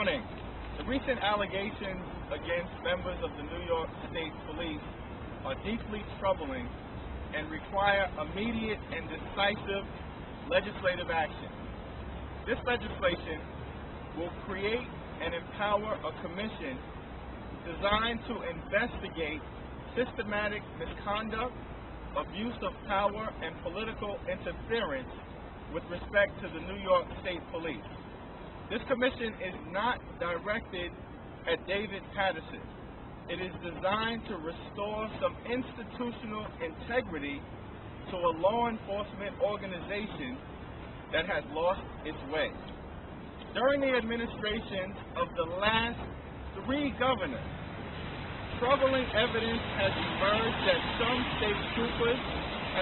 morning. The recent allegations against members of the New York State Police are deeply troubling and require immediate and decisive legislative action. This legislation will create and empower a commission designed to investigate systematic misconduct, abuse of power, and political interference with respect to the New York State Police. This commission is not directed at David Patterson. It is designed to restore some institutional integrity to a law enforcement organization that has lost its way. During the administrations of the last 3 governors, troubling evidence has emerged that some state troopers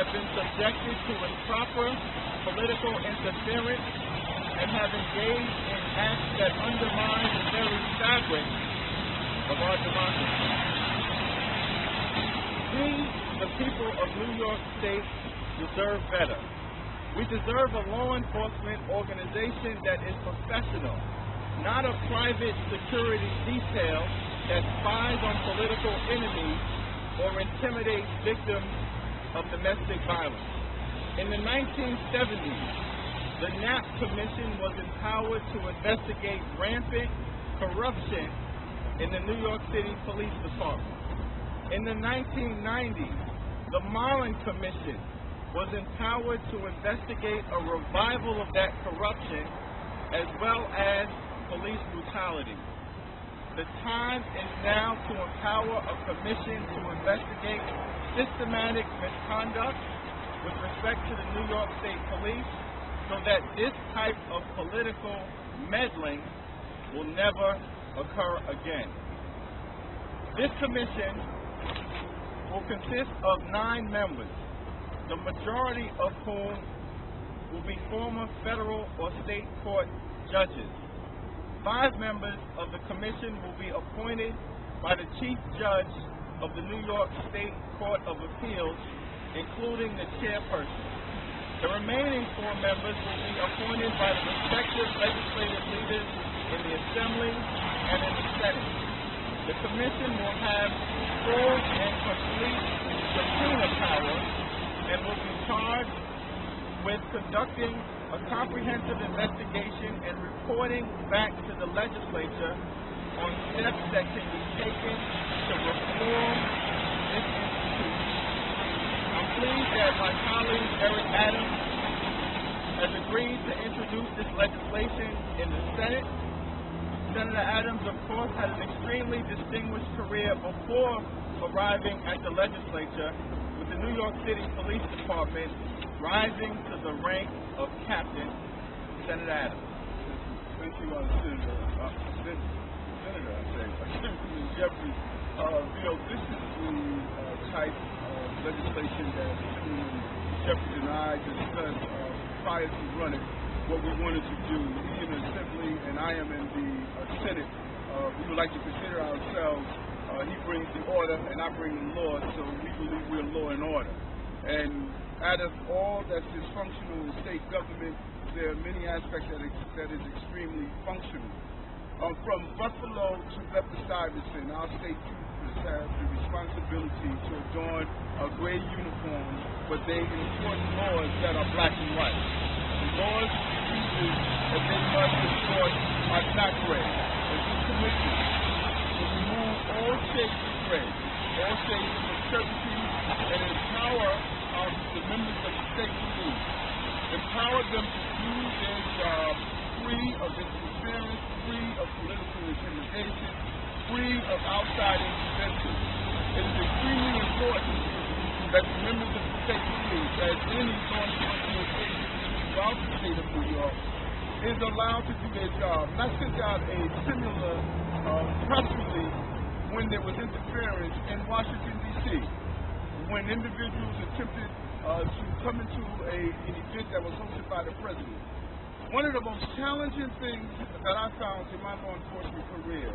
have been subjected to improper political interference and have engaged in acts that undermine the very fabric of our democracy. We, the people of New York State, deserve better. We deserve a law enforcement organization that is professional, not a private security detail that spies on political enemies or intimidates victims of domestic violence. In the 1970s, the Knapp Commission was empowered to investigate rampant corruption in the New York City Police Department. In the 1990s, the Marlin Commission was empowered to investigate a revival of that corruption as well as police brutality. The time is now to empower a commission to investigate systematic misconduct with respect to the New York State Police so that this type of political meddling will never occur again. This commission will consist of 9 members, the majority of whom will be former federal or state court judges. 5 members of the commission will be appointed by the chief judge of the New York State Court of Appeals, including the chairperson. The remaining 4 members will be appointed by the respective legislative leaders in the Assembly and in the Senate. The commission will have full and complete subpoena power and will be charged with conducting a comprehensive investigation and reporting back to the legislature on steps that can be taken to reform this institution. I'm pleased that my colleague Eric Adams has agreed to introduce this legislation in the Senate. Senator Adams, of course, had an extremely distinguished career before arriving at the legislature with the New York City Police Department, rising to the rank of captain. Senator Adams. Thank you, Senator. Assemblyman Jeffries. This is the type of legislation that Jeffries and I discussed prior to running what we wanted to do. He's in the Assembly and I am in the Senate. We would like to consider ourselves, he brings the order and I bring the law, so we believe we're law and order. And out of all that's dysfunctional in state government, there are many aspects that is extremely functional. From Buffalo to Bedford-Stuyvesant, our state troopers have the responsibility to adorn gray uniforms, but they enforce laws that are black and white. The laws and procedures that they must enforce are not gray. And this commission will remove all shades of gray, all shades of uncertainty, and empower the members of the state police. Empower them to do their job free of interference, free of political intimidation, free of outside intervention. It is extremely important that the members of the state police, as any law enforcement agency throughout the state of New York, is allowed to do their job. And I sent out a similar press release when there was interference in Washington, D.C., when individuals attempted to come into an event that was hosted by the president. One of the most challenging things that I found in my law enforcement career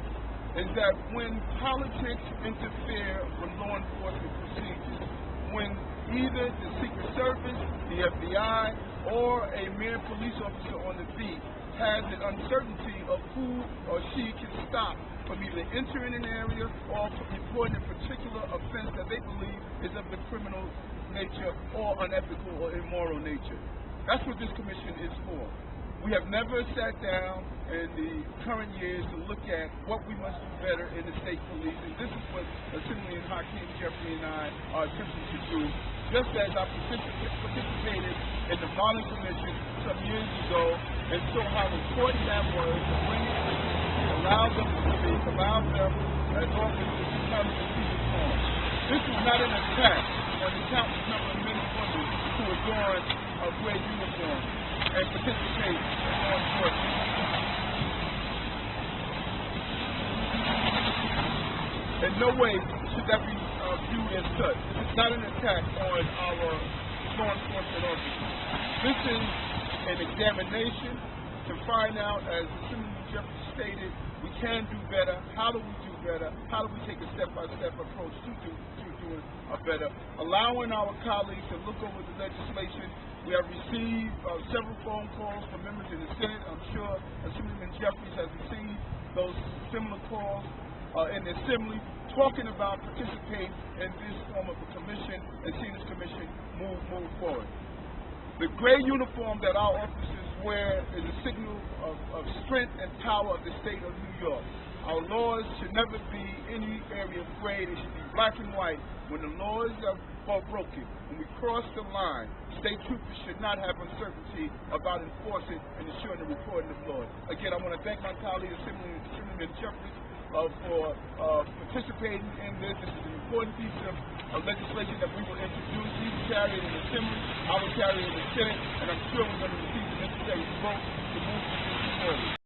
is that when politics interfere with law enforcement procedures, when either the Secret Service, the FBI, or a mere police officer on the beat has an uncertainty of who or she can stop from either entering an area or from reporting a particular offense that they believe is of the criminal nature or unethical or immoral nature. That's what this commission is for. We have never sat down in the current years to look at what we must do better in the state police, and this is what Assemblyman Hakeem, Jeffries, and I are attempting to do. Just as I participated in the Marlin Commission some years ago and saw how important that was to bring it to allow them to speak, allow them as officers to come to people's homes. This is not an attack on the countless number of men and women who adorn a gray uniform and participate in law enforcement. In no way should that be viewed as such. This is not an attack on our law enforcement officers. This is an examination to find out, as Assemblyman Jeffries stated, we can do better. How do we do better? How do we take a step-by-step approach to doing better? Allowing our colleagues to look over the legislation. We have received several phone calls from members in the Senate. I'm sure Assemblyman Jeffries has received those similar calls in the Assembly, talking about participating in this form of a commission and seeing this commission move forward. The gray uniform that our officers wear is a signal of strength and power of the state of New York. Our laws should never be any area of gray. They should be black and white. When the laws are broken, when we cross the line, state troopers should not have uncertainty about enforcing and ensuring the reporting of laws. Again, I want to thank my colleague, Assemblyman Jeffries, for participating in this. This is an important piece of legislation that we will introduce. He will carry it in the Assembly, I will carry it in the Senate, and I'm sure we're going to receive the necessary votes to move this forward.